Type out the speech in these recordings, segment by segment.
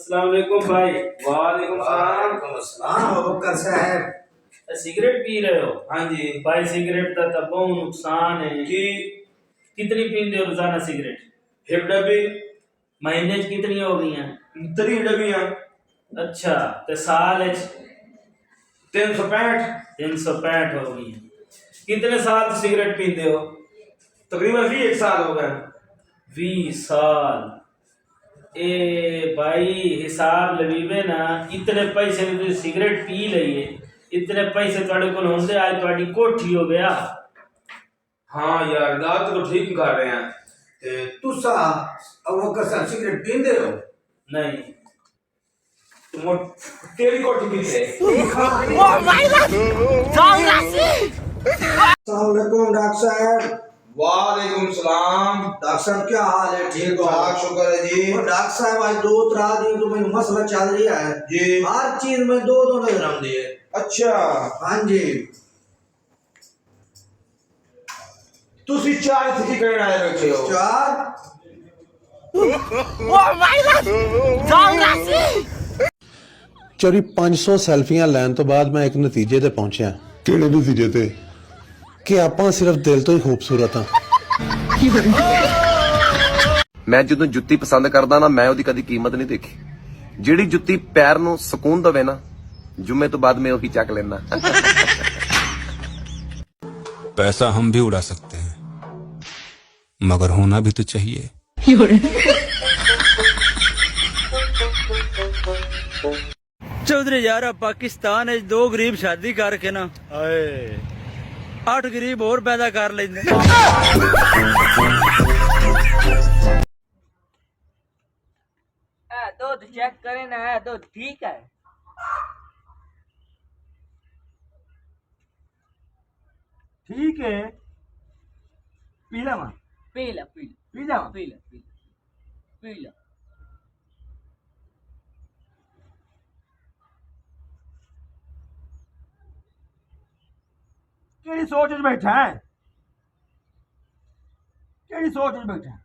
अस्सलाम वालेकुम भाई। वालेकुम सलाम। अस्सलाम बकर साहब। सिगरेट पी रहे हो? हाँ जी भाई सिगरेट का तो बहुत नुकसान है जी। कितनी पीते हो रोजाना सिगरेट? एक डब्बी महीने च कितनी हो गई हैं? 3 डब्बियां। अच्छा तो साल 365 365 हो गई हैं। कितने साल से सिगरेट पीते हो? तकरीबन 20 साल हो गए। 20 साल। ए भाई हिसाब लवीवे ना इतने पैसे में तुम सिगरेट पी लईए, इतने पैसे ਤੁਹਾਡੇ ਕੋਲ ਹੁੰਦੇ आज ਤੁਹਾਡੀ कोठी हो गया। हाँ यार दाद तो ठीक कर रहे हैं। ते तुसा अब बकर साहब सिगरेट पींदे हो? नहीं। तुम तेरी कोठी पीते? अस्सलाम वालेकुम डॉक्टर साहब। वालेकुम सलाम। डॉक्टर साहब क्या हाल है? ठीक हो? हाँ शुक्र है जी। डॉक्टर साहब आज 2-3 दिन तो मैंने मसला चल रहा है जी। हर चीज में 2-2 नजर आती है। अच्छा हाँ जी। तुसी चार इत्थे की करन आए बैठे हो? 4 ਚੋਰੀ 500 ਸੈਲਫੀਆਂ ਲੈਣ ਤੋਂ ਬਾਅਦ ਮੈਂ ਇੱਕ ਨਤੀਜੇ ਤੇ ਪਹੁੰਚਿਆ। ਕਿਹੜੇ ਨਤੀਜੇ ਤੇ? ਕਿ ਆਪਾਂ ਸਿਰਫ ਦਿਲ ਤੋਂ ਹੀ ਖੂਬਸੂਰਤ ਹਾਂ। ਮੈਂ ਜਦੋਂ ਜੁੱਤੀ ਪਸੰਦ ਕਰਦਾ ਨਾ ਮੈਂ ਉਹਦੀ ਕਦੀ ਕੀਮਤ ਨਹੀਂ ਦੇਖੀ। ਜਿਹੜੀ ਜੁੱਤੀ ਪੈਰ ਨੂੰ ਸਕੂਨ ਦੇਵੇ ਨਾ ਜੁਮੇ ਤੋਂ ਬਾਅਦ ਮੈਂ ਉਹੀ ਚੱਕ ਲੈਣਾ। पैसा हम भी उड़ा सकते हैं मगर होना भी तो चाहिए। चौधरी यार पाकिस्तान 2 गरीब शादी करके ना 8 गरीब और पैदा कर लेंगे। दूध चेक करें ना, दूध ठीक है। ठीक है पी ला मां। पी ला पी ला पी जा। पी ला पी ला पी ला। केड़ी सोच में बैठा है? केड़ी सोच में बैठा है?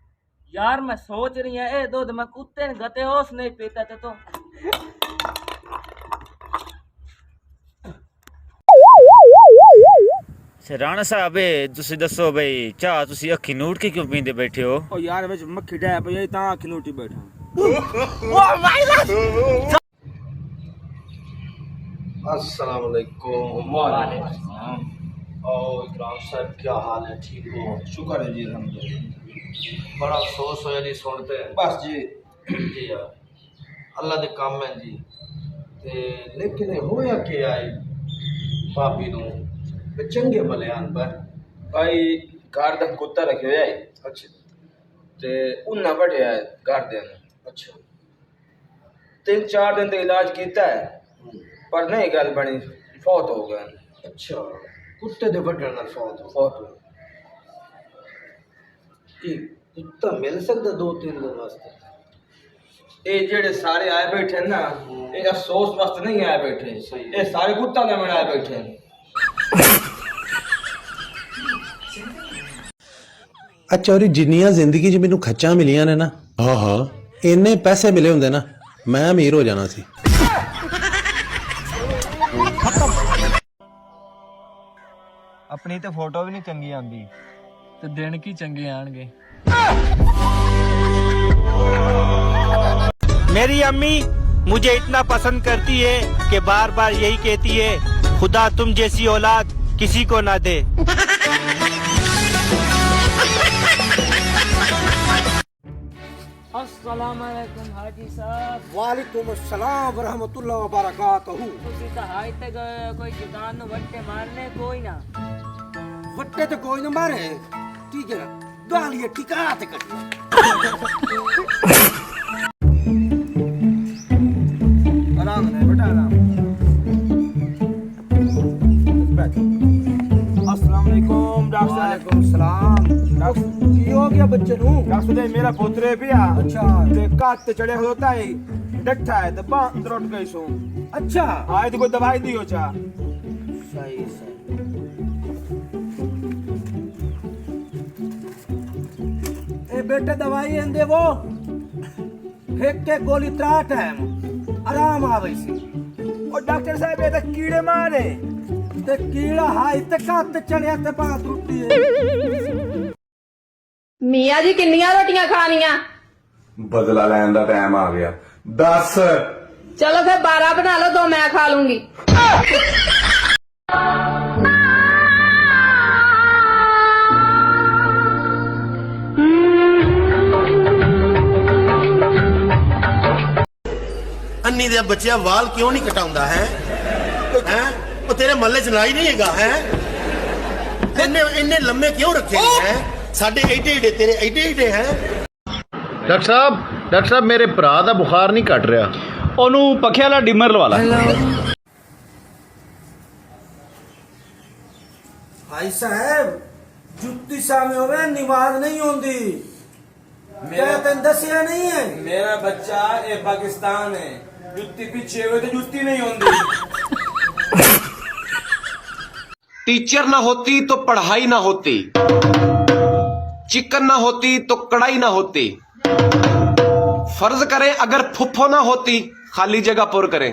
यार मैं सोच रही है ए दूध मैं कुत्ते ने गते होश नहीं पीता था तो राणा साहब तुसी दसो भाई चाह तुसी अखी नूट के क्यों पींदे बैठे हो? ओ यार विच मक्खी डै पई ता अख नूटी बैठा। अस्सलाम वालेकुम। और इकराम साहब क्या हाल है? ठीक हो? शुक्र है जी अल्हम्दुलिल्लाह। बड़ा अफसोस होया जी सुनते हैं। बस जी जी यार अल्लाह दे काम है जी। ते लेकिन होया के आई भाभी नू ते चंगे भले आन पर भाई घर दा कुत्ता रखे हुआ है अच्छा ते उन्ना बढ़िया है घर दे ने। अच्छा 3-4 दिन का इलाज किया है पर नहीं गल बनी, फौत हो गए। अच्छा कुत्ते दे वड्डण नाल फौत हो फौत हो की कुत्ता मिल सकदा 2-3 दिन वास्ते? ये जेड़े सारे आए बैठे हैं ना ये अफसोस वास्ते नहीं आए बैठे, सही है। ये सारे कुत्ता लेने आए बैठे हैं। ਆ ਚੋਰੀ ਜਿੰਨੀਆਂ ਜ਼ਿੰਦਗੀ 'ਚ ਮੈਨੂੰ ਖੱਚਾਂ ਮਿਲੀਆਂ ਨੇ ਨਾ ਹਾਂ ਇੰਨੇ ਪੈਸੇ ਮਿਲੇ ਹੁੰਦੇ ਨਾ ਮੈਂ ਅਮੀਰ ਹੋ ਜਾਣਾ ਸੀ। अपनी तो फोटो भी नहीं चंगी आंदी तो दिन की चंगे आएंगे। मेरी अम्मी मुझे इतना पसंद करती है कि बार बार यही कहती है खुदा तुम जैसी औलाद किसी को ना दे। अस्सलाम वालेकुम हाजी साहब। वालेकुम अस्सलाम व रहमतुल्लाह व बरकातहू। तुसी तो हाई तक कोई दुकान नु वट्टे मारने कोई ना वट्टे तो कोई न मारे ठीक है ना गालिए ठिकाते कर आराम है बेटा आराम। अस्सलाम वालेकुम डॉक्टर साहब। वालेकुम सलाम। की हो गया बच्चे नू? डॉक्टर साहब मेरा पुत्र है पिया अच्छा ते काट ते चढ़े होता है डट्ठा है तो बांध अंदर उठ गई सो। अच्छा आए तो कोई दवाई दियो चा। सही सही। ए बेटा दवाई दे वो एक गोली 3 टाइम आराम आवे सी और डॉक्टर साहब ये कीड़े मारे ते कीड़ा हाई ते कत चढ़िया ते बांह टूटी है। ਮੀਆਂ ਜੀ ਕਿੰਨੀਆਂ ਰੋਟੀਆਂ ਖਾਣੀਆਂ? ਬਦਲਾ ਲੈਣ ਦਾ ਟਾਈਮ ਆ ਗਿਆ 10। ਚਲੋ ਫਿਰ 12 ਬਣਾ ਲਓ, 2 ਮੈਂ ਖਾ ਲੂੰਗੀ। ਅੰਨੀ ਦੇ ਬੱਚਿਆ ਵਾਲ ਕਿਉਂ ਨਹੀਂ ਕਟਾਉਂਦਾ ਹੈ? ਉਹ ਤੇਰੇ ਮਹੱਲੇ ਚ ਲਾਈ ਨਹੀਂ ਹੈਗਾ ਹੈ? ਇੰਨੇ ਲੰਮੇ ਕਿਉਂ ਰੱਖੇ ਹੈ? ਸਾਡੇ ਐਡੇ ਐਡੇ ਤੇਰੇ ਐਡੇ ਐਡੇ ਹੈ। ਡਾਕਟਰ ਸਾਹਿਬ ਮੇਰੇ ਭਰਾ ਦਾ ਬੁਖਾਰ ਨਹੀਂ ਘਟ ਰਿਹਾ। ਉਹਨੂੰ ਪੱਖੇ ਵਾਲਾ ਡਿਮਰ ਲਵਾ ਲਾ। भाई साहब जुत्ती सामे होवे नमाज नहीं होंदी। मेरा तेन दसिया नहीं है। मेरा बच्चा ये पाकिस्तान है, जुत्ती पीछे हुए तो जुत्ती नहीं होती। टीचर ना होती तो पढ़ाई ना होती, चिकन ना होती तो कढ़ाई ना होती, फर्ज करें अगर फुफ्फो ना होती खाली जगह पुर करें।